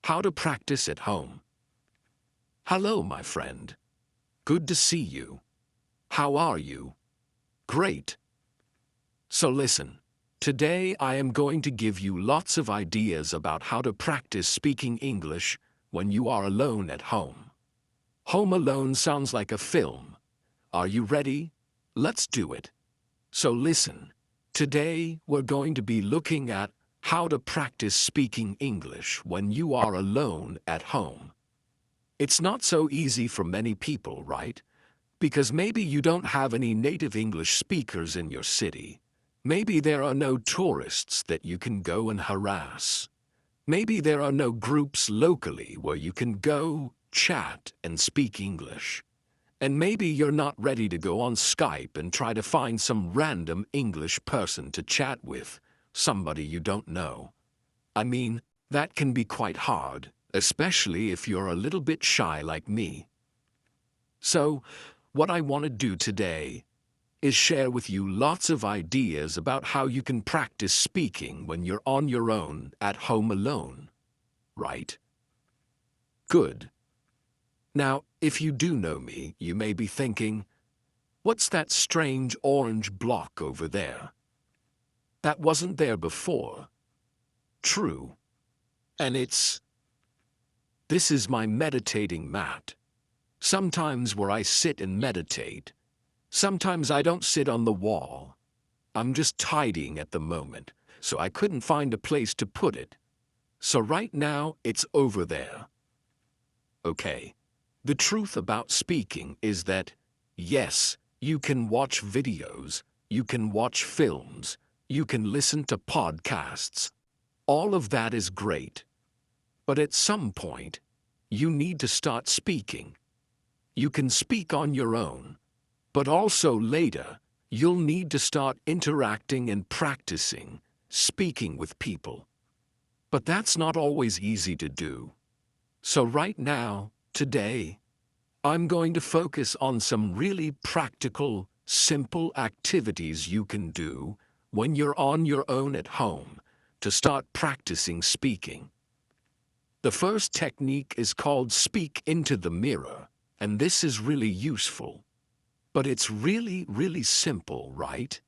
How to practice at home. Hello, my friend. Good to see you. How are you? Great. So listen, today I am going to give you lots of ideas about how to practice speaking English when you are alone at home. Home Alone sounds like a film. Are you ready? Let's do it. So listen, today we're going to be looking at how to practice speaking English when you are alone at home. It's not so easy for many people, right? Because maybe you don't have any native English speakers in your city. Maybe there are no tourists that you can go and harass. Maybe there are no groups locally where you can go, chat, and speak English. And maybe you're not ready to go on Skype and try to find some random English person to chat with, somebody you don't know. I mean, that can be quite hard, especially if you're a little bit shy like me. So, what I want to do today is share with you lots of ideas about how you can practice speaking when you're on your own at home alone. Right? Good. Now, if you do know me, you may be thinking, what's that strange orange block over there? That wasn't there before. True. And this is my meditating mat. Sometimes where I sit and meditate. Sometimes I don't sit on the wall. I'm just tidying at the moment, so I couldn't find a place to put it. So right now, it's over there. Okay. The truth about speaking is that, yes, you can watch videos, you can watch films, you can listen to podcasts. All of that is great. But at some point, you need to start speaking. You can speak on your own, but also later, you'll need to start interacting and practicing, speaking with people. But that's not always easy to do. So right now, today, I'm going to focus on some really practical, simple activities you can do when you're on your own at home to start practicing speaking. The first technique is called speak into the mirror, and this is really useful. But it's really, really simple, right?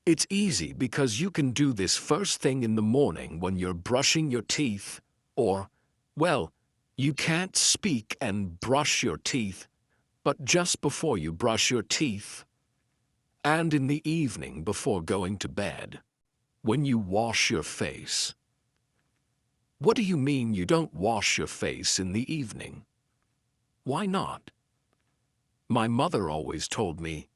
It's easy because you can do this first thing in the morning when you're brushing your teeth, or, well, you can't speak and brush your teeth, but just before you brush your teeth, and in the evening before going to bed, when you wash your face. What do you mean you don't wash your face in the evening? Why not? My mother always told me,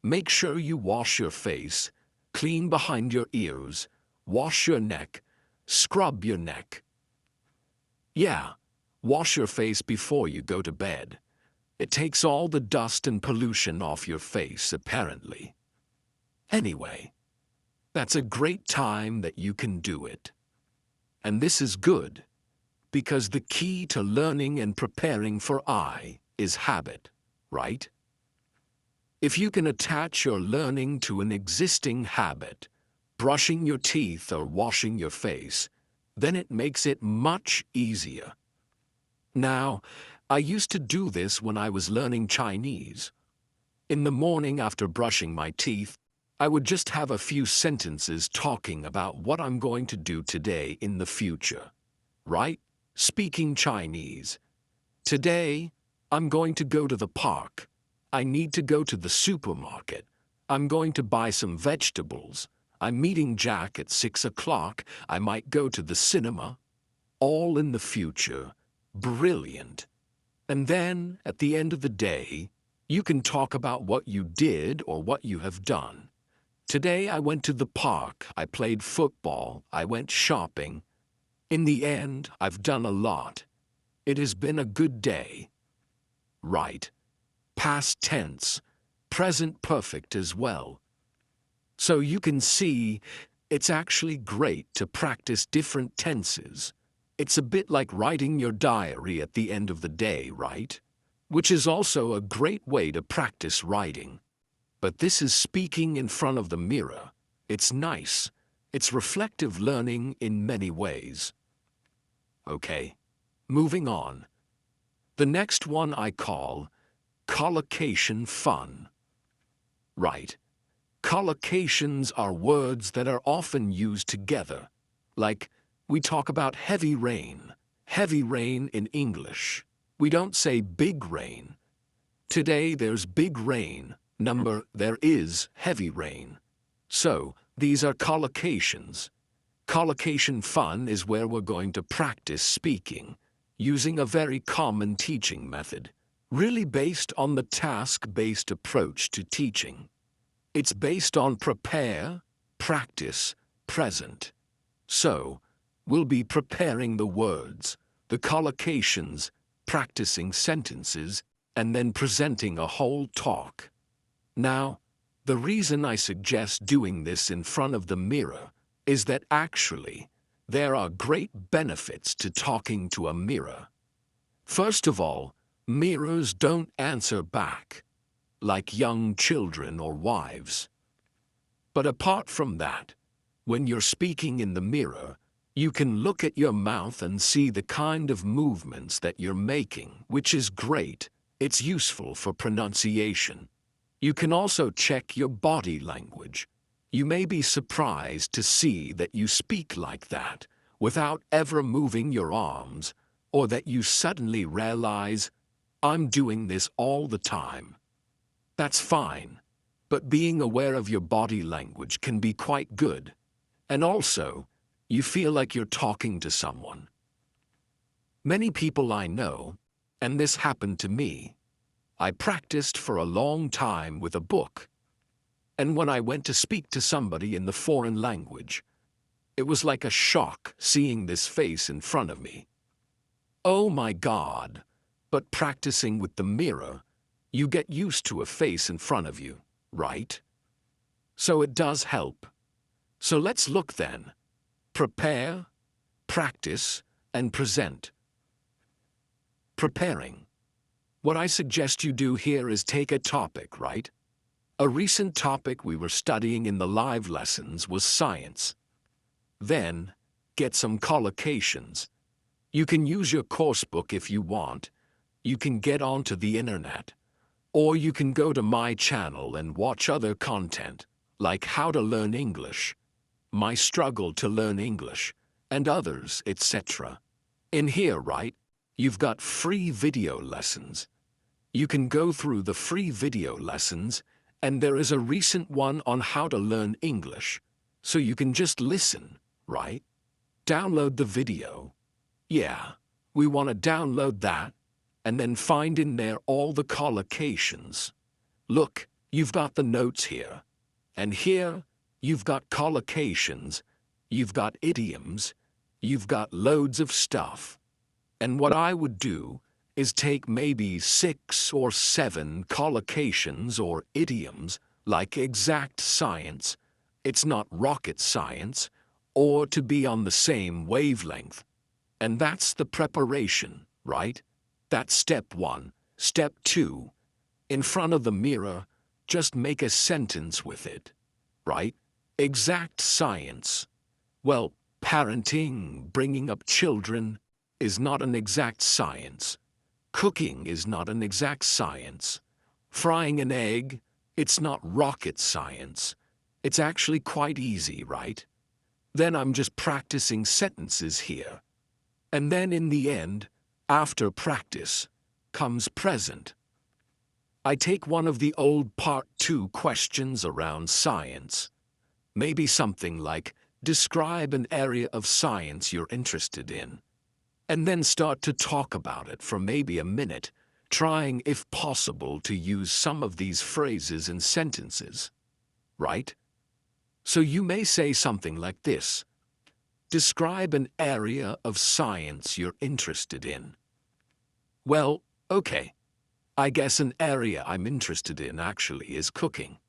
make sure you wash your face, clean behind your ears, wash your neck, scrub your neck. Yeah, wash your face before you go to bed. It takes all the dust and pollution off your face, apparently. Anyway, that's a great time that you can do it. And this is good, because the key to learning and preparing for I is habit, right? If you can attach your learning to an existing habit, brushing your teeth or washing your face, then it makes it much easier. Now, I used to do this when I was learning Chinese. In the morning after brushing my teeth, I would just have a few sentences talking about what I'm going to do today in the future. Right? Speaking Chinese. Today, I'm going to go to the park. I need to go to the supermarket. I'm going to buy some vegetables. I'm meeting Jack at 6 o'clock. I might go to the cinema. All in the future. Brilliant. And then, at the end of the day, you can talk about what you did or what you have done. Today I went to the park, I played football, I went shopping. In the end, I've done a lot. It has been a good day. Right. Past tense, present perfect as well. So you can see, it's actually great to practice different tenses. It's a bit like writing your diary at the end of the day, right? Which is also a great way to practice writing. But this is speaking in front of the mirror. It's nice. It's reflective learning in many ways. Okay, moving on. The next one I call collocation fun. Right. Collocations are words that are often used together. Like, we talk about heavy rain. Heavy rain in English. We don't say big rain. Today there's big rain. There is heavy rain. So, these are collocations. Collocation fun is where we're going to practice speaking, using a very common teaching method, really based on the task-based approach to teaching. It's based on prepare, practice, present. So, we'll be preparing the words, the collocations, practicing sentences, and then presenting a whole talk. Now, the reason I suggest doing this in front of the mirror is that actually, there are great benefits to talking to a mirror. First of all, mirrors don't answer back, like young children or wives. But apart from that, when you're speaking in the mirror, you can look at your mouth and see the kind of movements that you're making, which is great. It's useful for pronunciation. You can also check your body language. You may be surprised to see that you speak like that without ever moving your arms, or that you suddenly realize, I'm doing this all the time. That's fine, but being aware of your body language can be quite good. And also, you feel like you're talking to someone. Many people I know, and this happened to me, I practiced for a long time with a book. And when I went to speak to somebody in the foreign language, it was like a shock seeing this face in front of me. Oh my God! But practicing with the mirror, you get used to a face in front of you, right? So it does help. So let's look then. Prepare, practice, and present. Preparing. What I suggest you do here is take a topic, right? A recent topic we were studying in the live lessons was science. Then, get some collocations. You can use your course book if you want. You can get onto the internet. Or you can go to my channel and watch other content, like How to Learn English, My Struggle to Learn English, and others, etc. In here, right, you've got free video lessons. You can go through the free video lessons, and there is a recent one on how to learn English, so you can just listen, right? Download the video. Yeah, we want to download that, and then find in there all the collocations. Look, you've got the notes here. And here, you've got collocations, you've got idioms, you've got loads of stuff. And what I would do is take maybe 6 or 7 collocations or idioms, like exact science, it's not rocket science, or to be on the same wavelength. And that's the preparation, right? That's step 1. Step 2. In front of the mirror, just make a sentence with it, right? Exact science. Well, parenting, bringing up children, is not an exact science. Cooking is not an exact science. Frying an egg, it's not rocket science. It's actually quite easy, right? Then I'm just practicing sentences here. And then in the end, after practice, comes present. I take one of the old Part 2 questions around science. Maybe something like, describe an area of science you're interested in. And then start to talk about it for maybe a minute, trying, if possible, to use some of these phrases in sentences. Right? So you may say something like this. Describe an area of science you're interested in. Well, okay. I guess an area I'm interested in actually is cooking.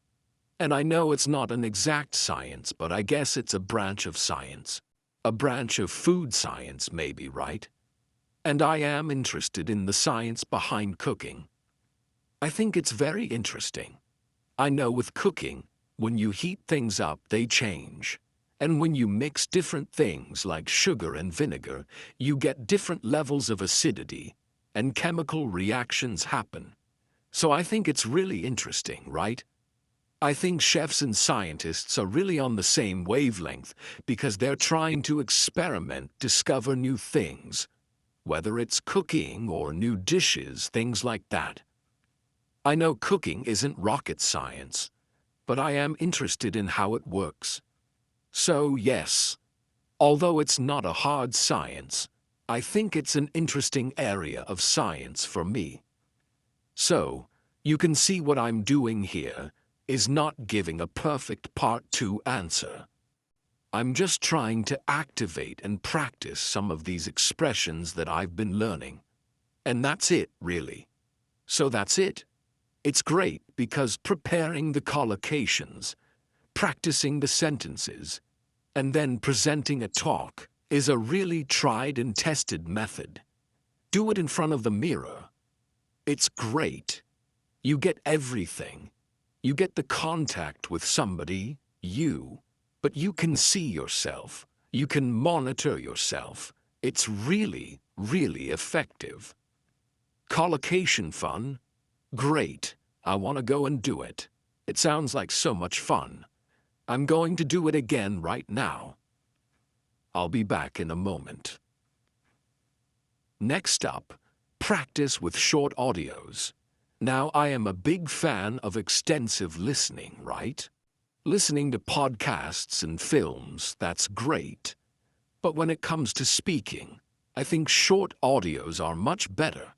And I know it's not an exact science, but I guess it's a branch of science. A branch of food science, maybe, right? And I am interested in the science behind cooking. I think it's very interesting. I know with cooking, when you heat things up, they change. And when you mix different things like sugar and vinegar, you get different levels of acidity, and chemical reactions happen. So I think it's really interesting, right? I think chefs and scientists are really on the same wavelength because they're trying to experiment, discover new things, whether it's cooking or new dishes, things like that. I know cooking isn't rocket science, but I am interested in how it works. So yes, although it's not a hard science, I think it's an interesting area of science for me. So, you can see what I'm doing here is not giving a perfect part 2 answer. I'm just trying to activate and practice some of these expressions that I've been learning. And that's it, really. So that's it. It's great because preparing the collocations, practicing the sentences, and then presenting a talk is a really tried and tested method. Do it in front of the mirror. It's great. You get everything. You get the contact with somebody, but you can see yourself. You can monitor yourself. It's really, really effective. Collocation fun? Great. I want to go and do it. It sounds like so much fun. I'm going to do it again right now. I'll be back in a moment. Next up, practice with short audios. Now, I am a big fan of extensive listening, right? Listening to podcasts and films, that's great. But when it comes to speaking, I think short audios are much better.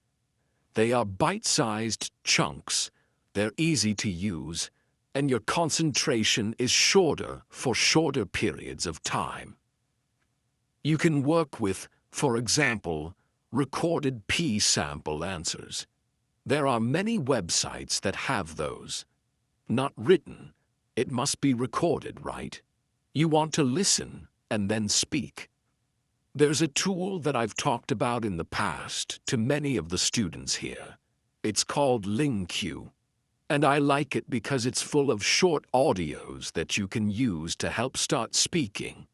They are bite-sized chunks, they're easy to use, and your concentration is shorter for shorter periods of time. You can work with, for example, recorded P-sample answers. There are many websites that have those. Not written. It must be recorded, right? You want to listen and then speak. There's a tool that I've talked about in the past to many of the students here. It's called LingQ. And I like it because it's full of short audios that you can use to help start speaking.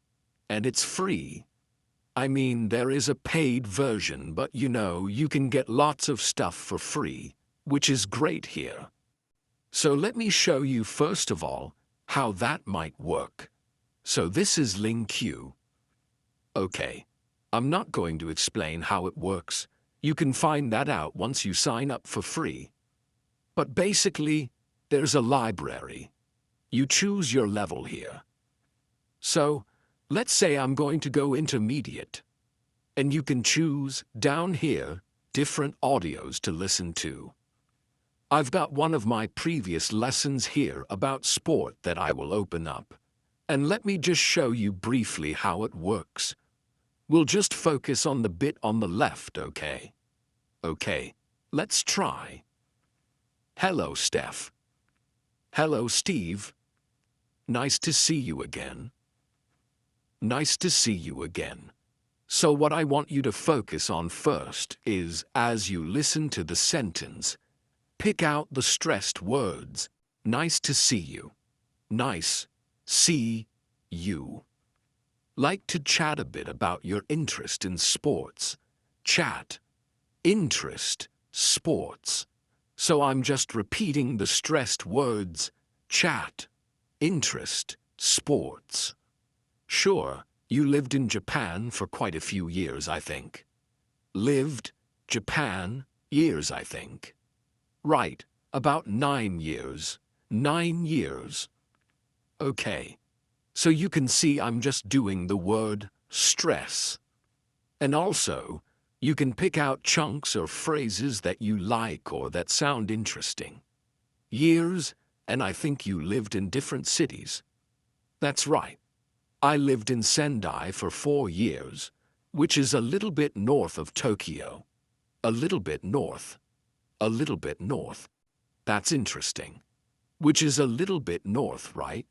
And it's free. I mean, there is a paid version, but you can get lots of stuff for free, which is great here. So let me show you first of all how that might work. So this is LingQ. Okay, I'm not going to explain how it works. You can find that out once you sign up for free. But basically, there's a library. You choose your level here. So, let's say I'm going to go intermediate. And you can choose, down here, different audios to listen to. I've got one of my previous lessons here about sport that I will open up. And let me just show you briefly how it works. We'll just focus on the bit on the left, okay? Okay, let's try. Hello, Steph. Hello, Steve. Nice to see you again. Nice to see you again. So what I want you to focus on first is, as you listen to the sentence, pick out the stressed words. Nice to see you. Nice. See. You. Like to chat a bit about your interest in sports. Chat. Interest. Sports. So I'm just repeating the stressed words. Chat. Interest. Sports. Sure, you lived in Japan for quite a few years, I think. Lived, Japan, years, I think. Right, about 9 years. 9 years. Okay, so you can see I'm just doing the word stress. And also, you can pick out chunks or phrases that you like or that sound interesting. Years, and I think you lived in different cities. That's right. I lived in Sendai for 4 years, which is a little bit north of Tokyo. A little bit north. A little bit north. That's interesting. Which is a little bit north, right?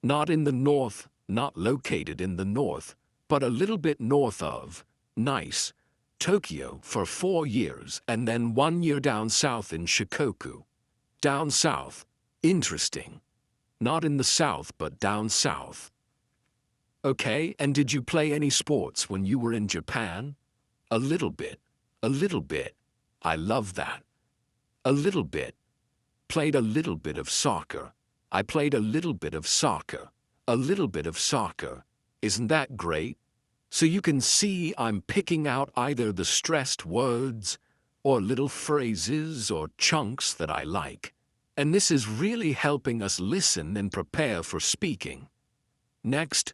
Not in the north, not located in the north, but a little bit north of, nice, Tokyo for 4 years and then 1 year down south in Shikoku. Down south. Interesting. Not in the south but down south. Okay, and did you play any sports when you were in Japan? A little bit. A little bit. I love that. A little bit. Played a little bit of soccer. I played a little bit of soccer. A little bit of soccer. Isn't that great? So you can see I'm picking out either the stressed words or little phrases or chunks that I like. And this is really helping us listen and prepare for speaking. Next,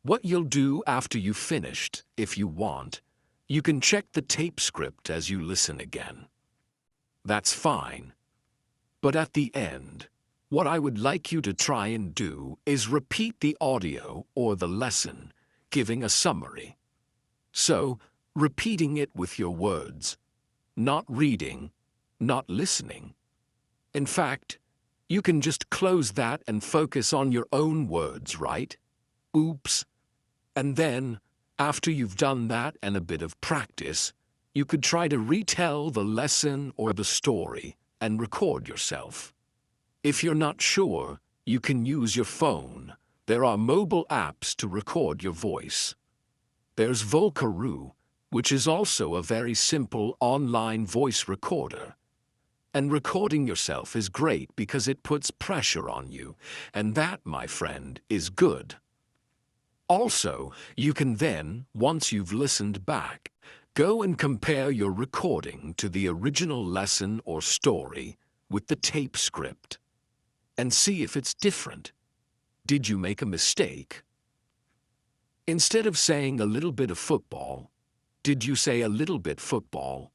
what you'll do after you've finished, if you want, you can check the tape script as you listen again. That's fine. But at the end, what I would like you to try and do is repeat the audio or the lesson, giving a summary. So, repeating it with your words, not reading, not listening. In fact, you can just close that and focus on your own words, right? Oops. And then, after you've done that and a bit of practice, you could try to retell the lesson or the story and record yourself. If you're not sure, you can use your phone. There are mobile apps to record your voice. There's Volcaroo, which is also a very simple online voice recorder. And recording yourself is great because it puts pressure on you, and that, my friend, is good. Also, you can then, once you've listened back, go and compare your recording to the original lesson or story with the tape script and see if it's different. Did you make a mistake? Instead of saying a little bit of football, did you say a little bit football?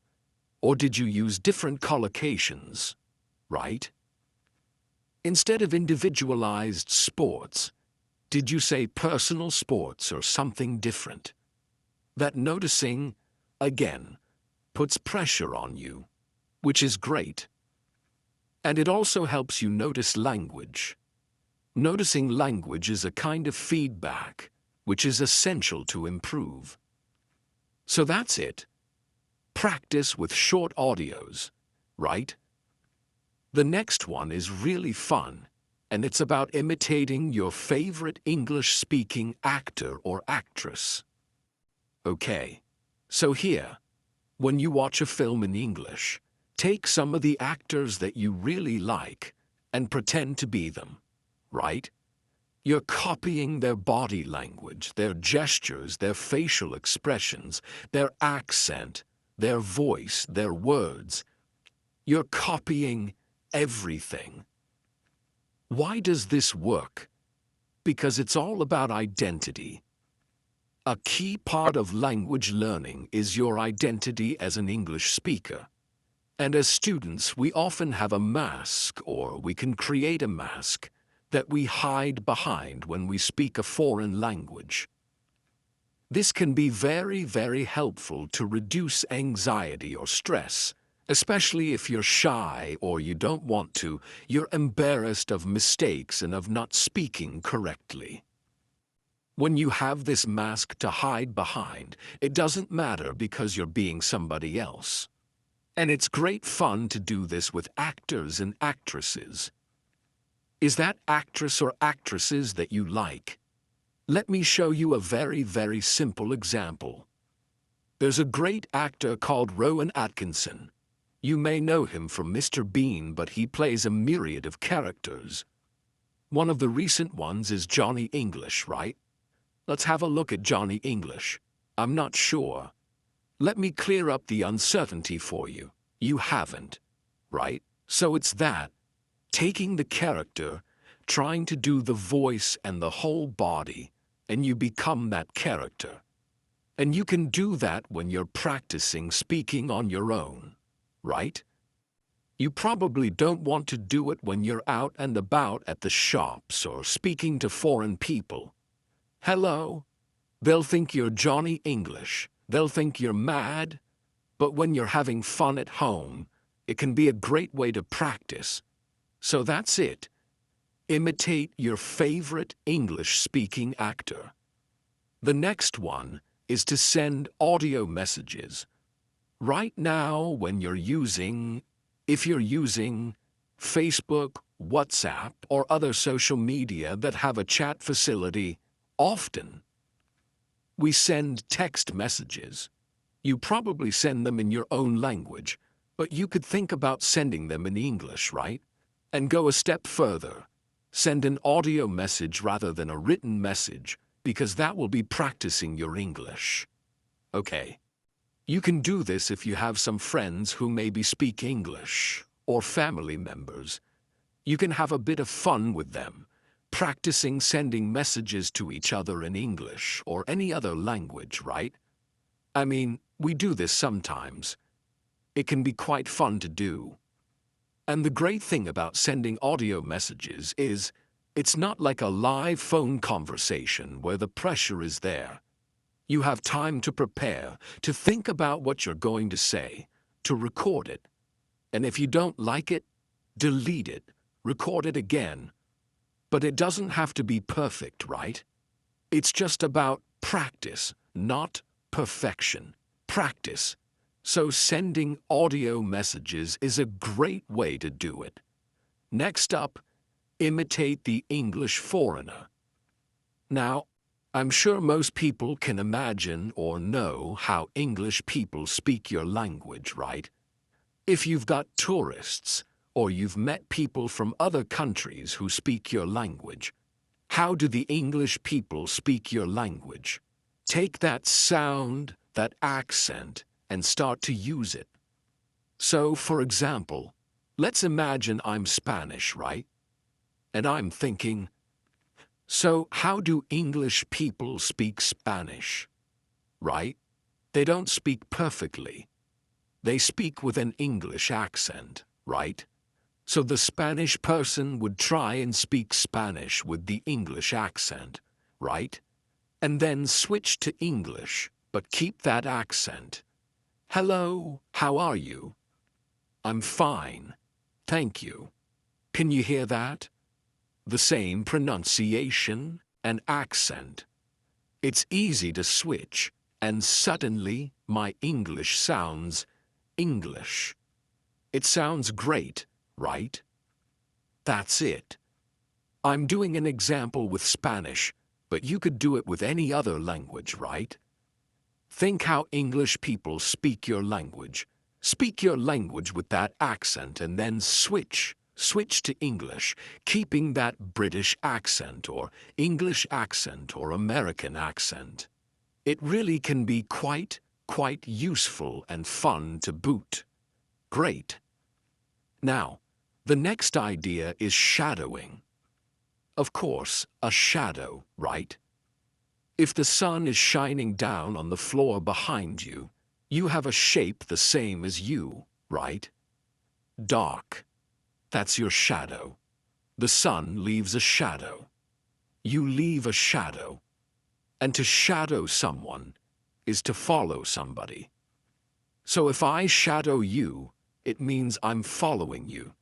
Or did you use different collocations, right? Instead of individualized sports, did you say personal sports or something different? That noticing, again, puts pressure on you, which is great. And it also helps you notice language. Noticing language is a kind of feedback, which is essential to improve. So that's it. Practice with short audios, right? The next one is really fun, and it's about imitating your favorite English-speaking actor or actress. Okay, so here, when you watch a film in English, take some of the actors that you really like and pretend to be them, right? You're copying their body language, their gestures, their facial expressions, their accent, their voice, their words. You're copying everything. Why does this work? Because it's all about identity. A key part of language learning is your identity as an English speaker. And as students, we often have a mask, or we can create a mask, that we hide behind when we speak a foreign language. This can be very, very helpful to reduce anxiety or stress, especially if you're shy or you don't want to, you're embarrassed of mistakes and of not speaking correctly. When you have this mask to hide behind, it doesn't matter because you're being somebody else. And it's great fun to do this with actors and actresses. Is that actress or actresses that you like? Let me show you a very, very simple example. There's a great actor called Rowan Atkinson. You may know him from Mr. Bean, but he plays a myriad of characters. One of the recent ones is Johnny English, right? Let's have a look at Johnny English. I'm not sure. Let me clear up the uncertainty for you. You haven't, right? So it's that. Taking the character, trying to do the voice and the whole body, and you become that character. And you can do that when you're practicing speaking on your own, right? You probably don't want to do it when you're out and about at the shops or speaking to foreign people. Hello? They'll think you're Johnny English. They'll think you're mad. But when you're having fun at home, it can be a great way to practice. So that's it. Imitate your favorite English-speaking actor. The next one is to send audio messages. Right now, when you're using, if you're using Facebook, WhatsApp, or other social media that have a chat facility, often we send text messages. You probably send them in your own language, but you could think about sending them in English, right? And go a step further. Send an audio message rather than a written message, because that will be practicing your English. Okay. You can do this if you have some friends who maybe speak English, or family members. You can have a bit of fun with them, practicing sending messages to each other in English or any other language, right? I mean, we do this sometimes. It can be quite fun to do. And the great thing about sending audio messages is, it's not like a live phone conversation where the pressure is there. You have time to prepare, to think about what you're going to say, to record it. And if you don't like it, delete it, record it again. But it doesn't have to be perfect, right? It's just about practice, not perfection. Practice. So sending audio messages is a great way to do it. Next up, imitate the English foreigner. Now, I'm sure most people can imagine or know how English people speak your language, right? If you've got tourists, or you've met people from other countries who speak your language, how do the English people speak your language? Take that sound, that accent, and start to use it. So, for example, let's imagine I'm Spanish, right? And I'm thinking, so how do English people speak Spanish? Right? They don't speak perfectly. They speak with an English accent, right? So the Spanish person would try and speak Spanish with the English accent, right? And then switch to English, but keep that accent. Hello, how are you? I'm fine, thank you. Can you hear that? The same pronunciation and accent. It's easy to switch, and suddenly my English sounds English. It sounds great, right? That's it. I'm doing an example with Spanish, but you could do it with any other language, right? Think how English people speak your language. Speak your language with that accent and then switch to English, keeping that British accent or English accent or American accent. It really can be quite useful and fun to boot. Great. Now, the next idea is shadowing. Of course, a shadow, right? If the sun is shining down on the floor behind you, you have a shape the same as you, right? Dark. That's your shadow. The sun leaves a shadow. You leave a shadow. And to shadow someone is to follow somebody. So if I shadow you, it means I'm following you.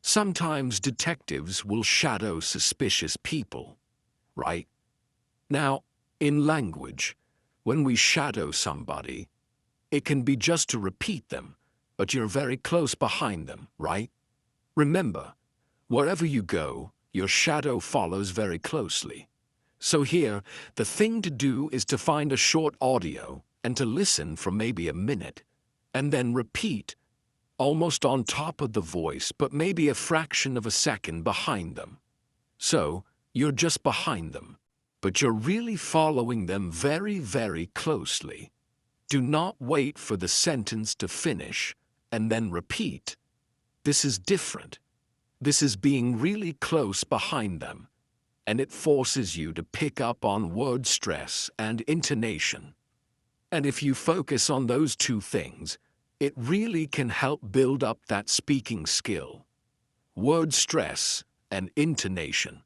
Sometimes detectives will shadow suspicious people, right? Now, in language, when we shadow somebody, it can be just to repeat them, but you're very close behind them, right? Remember, wherever you go, your shadow follows very closely. So here, the thing to do is to find a short audio and to listen for maybe a minute, and then repeat, almost on top of the voice, but maybe a fraction of a second behind them. So, you're just behind them, but you're really following them very, very closely. Do not wait for the sentence to finish and then repeat. This is different. This is being really close behind them, and it forces you to pick up on word stress and intonation. And if you focus on those two things, it really can help build up that speaking skill. Word stress and intonation.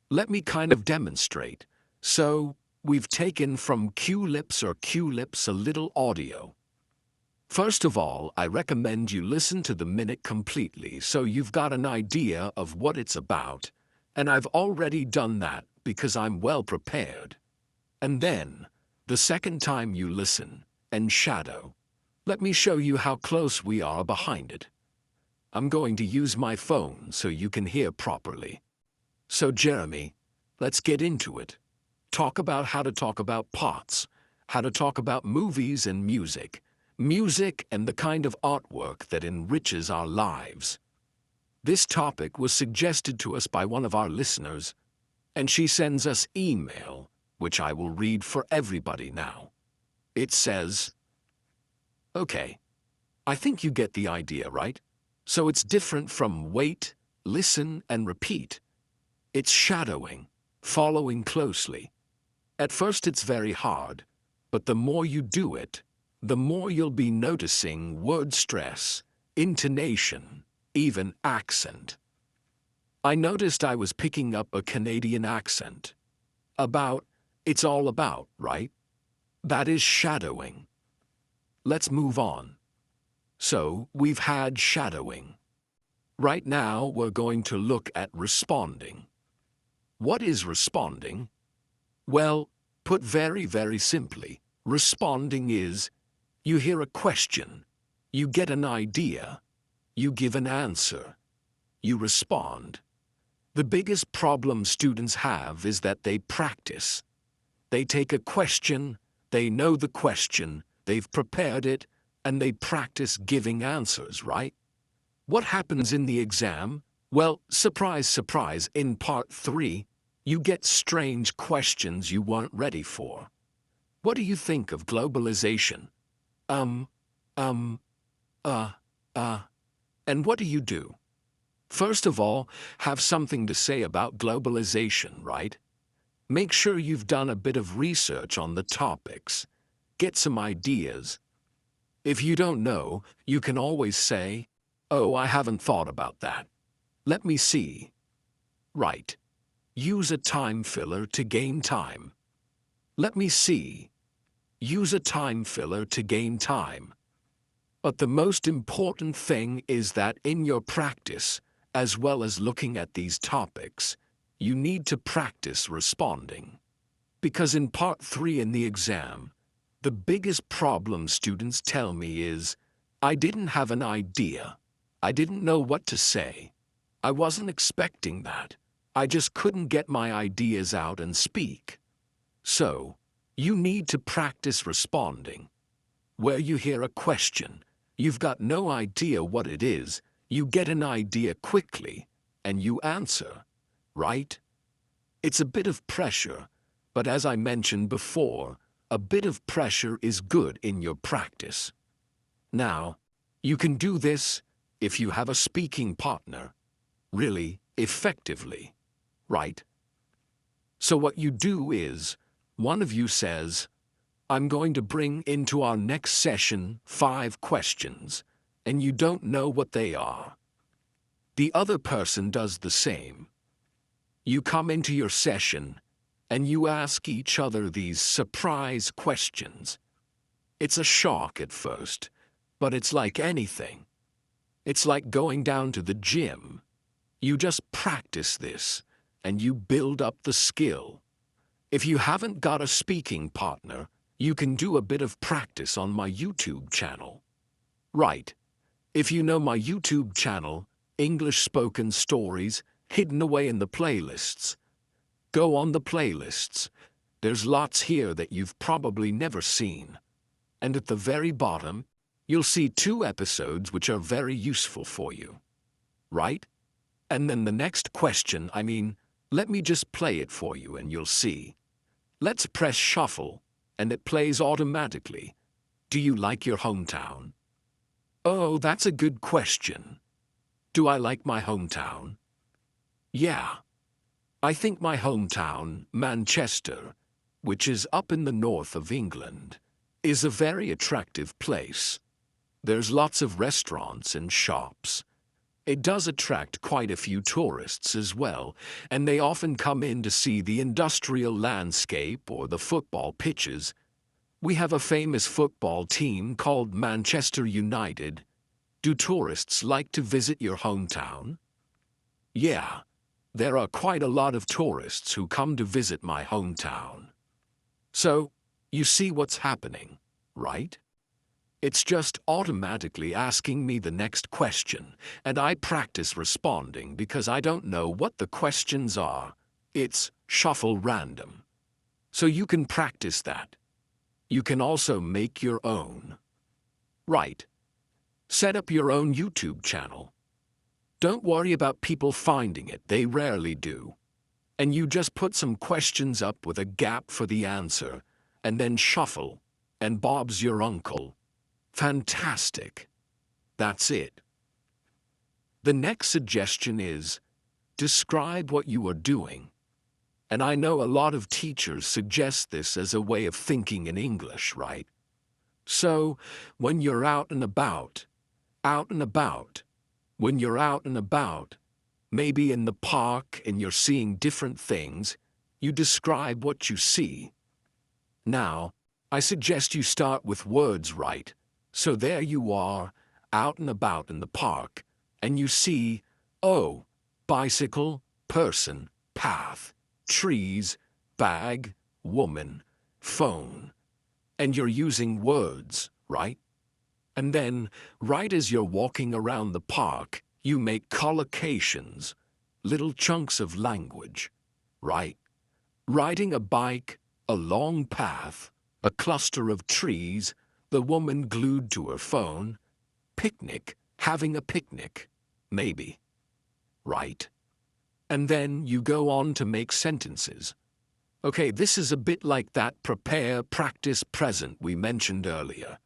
Let me kind of demonstrate. So, we've taken from Q-lips or Q-lips a little audio. First of all, I recommend you listen to the minute completely so you've got an idea of what it's about, and I've already done that because I'm well prepared. And then, the second time you listen and shadow, let me show you how close we are behind it. I'm going to use my phone so you can hear properly. So Jeremy, let's get into it. Talk about how to talk about pots, how to talk about movies and music and the kind of artwork that enriches our lives. This topic was suggested to us by one of our listeners, and she sends us email, which I will read for everybody now. It says, "Okay, I think you get the idea, right? So it's different from wait, listen, and repeat. It's shadowing, following closely. At first it's very hard, but the more you do it, the more you'll be noticing word stress, intonation, even accent. I noticed I was picking up a Canadian accent. It's all about, right? That is shadowing. Let's move on. So, we've had shadowing. Right now, we're going to look at responding. What is responding? Well, put very, very simply, responding is you hear a question, you get an idea, you give an answer, you respond. The biggest problem students have is that they practice. They take a question, they know the question, they've prepared it, and they practice giving answers, right? What happens in the exam? Well, surprise, surprise, in part 3, you get strange questions you weren't ready for. What do you think of globalization? And what do you do? First of all, have something to say about globalization, right? Make sure you've done a bit of research on the topics. Get some ideas. If you don't know, you can always say, "Oh, I haven't thought about that. Let me see." Right. Use a time filler to gain time. Let me see. Use a time filler to gain time. But the most important thing is that in your practice, as well as looking at these topics, you need to practice responding. Because in part 3 in the exam, the biggest problem students tell me is, I didn't have an idea. I didn't know what to say. I wasn't expecting that. I just couldn't get my ideas out and speak. So, you need to practice responding. Where you hear a question, you've got no idea what it is, you get an idea quickly, and you answer, right? It's a bit of pressure, but as I mentioned before, a bit of pressure is good in your practice. Now, you can do this if you have a speaking partner, really effectively, right? So what you do is, one of you says, "I'm going to bring into our next session 5 questions, and you don't know what they are." The other person does the same. You come into your session, and you ask each other these surprise questions. It's a shock at first, but it's like anything. It's like going down to the gym. You just practice this, and you build up the skill. If you haven't got a speaking partner, you can do a bit of practice on my YouTube channel. Right. If you know my YouTube channel, English Spoken Stories, hidden away in the playlists, go on the playlists. There's lots here that you've probably never seen. And at the very bottom, you'll see 2 episodes which are very useful for you. Right? And then the next question, let me just play it for you and you'll see. Let's press shuffle, and it plays automatically. Do you like your hometown? Oh, that's a good question. Do I like my hometown? Yeah. I think my hometown, Manchester, which is up in the north of England, is a very attractive place. There's lots of restaurants and shops. It does attract quite a few tourists as well, and they often come in to see the industrial landscape or the football pitches. We have a famous football team called Manchester United. Do tourists like to visit your hometown? Yeah, there are quite a lot of tourists who come to visit my hometown. So, you see what's happening, right? It's just automatically asking me the next question, and I practice responding because I don't know what the questions are. It's shuffle random. So you can practice that. You can also make your own. Right. Set up your own YouTube channel. Don't worry about people finding it, they rarely do. And you just put some questions up with a gap for the answer, and then shuffle, and Bob's your uncle. Fantastic. That's it. The next suggestion is, describe what you are doing. And I know a lot of teachers suggest this as a way of thinking in English, right? So, when you're out and about, when you're out and about, maybe in the park and you're seeing different things, you describe what you see. Now, I suggest you start with words, right? So there you are, out and about in the park, and you see, oh, bicycle, person, path, trees, bag, woman, phone. And you're using words, right? And then, right as you're walking around the park, you make collocations, little chunks of language, right? Riding a bike, a long path, a cluster of trees, the woman glued to her phone, picnic, having a picnic, maybe, right? And then you go on to make sentences. Okay, this is a bit like that prepare, practice, present we mentioned earlier.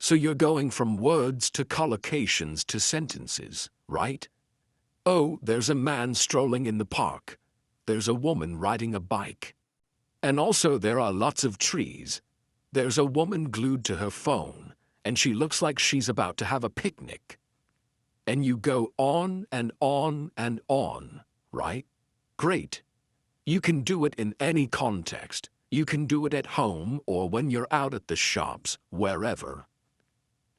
So you're going from words to collocations to sentences, right? Oh, there's a man strolling in the park. There's a woman riding a bike. And also there are lots of trees. There's a woman glued to her phone, and she looks like she's about to have a picnic. And you go on and on and on, right? Great. You can do it in any context. You can do it at home or when you're out at the shops, wherever.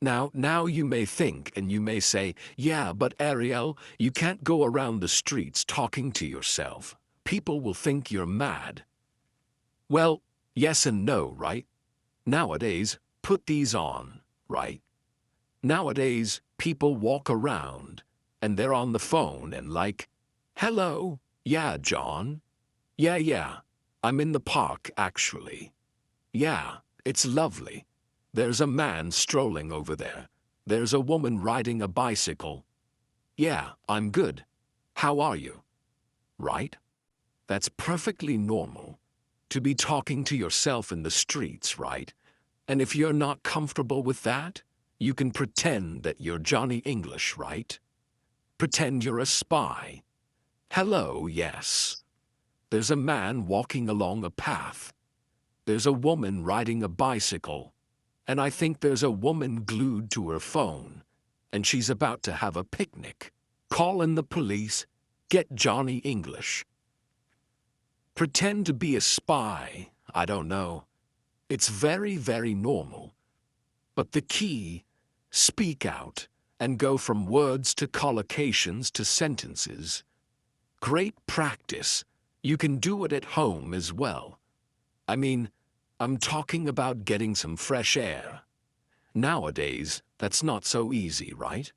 Now you may think and you may say, yeah, but Ariel, you can't go around the streets talking to yourself. People will think you're mad. Well, yes and no, right? Nowadays, put these on, right? Nowadays, people walk around and they're on the phone and like, hello, yeah, John. Yeah, I'm in the park, actually. Yeah, it's lovely. There's a man strolling over there. There's a woman riding a bicycle. Yeah, I'm good. How are you? Right? That's perfectly normal. To be talking to yourself in the streets, right? And if you're not comfortable with that, you can pretend that you're Johnny English, right? Pretend you're a spy. Hello, yes. There's a man walking along a path. There's a woman riding a bicycle. And I think there's a woman glued to her phone. And she's about to have a picnic. Call in the police. Get Johnny English. Pretend to be a spy. I don't know. It's very, very normal. But the key, speak out and go from words to collocations to sentences. Great practice. You can do it at home as well. I mean, I'm talking about getting some fresh air. Nowadays, that's not so easy, right?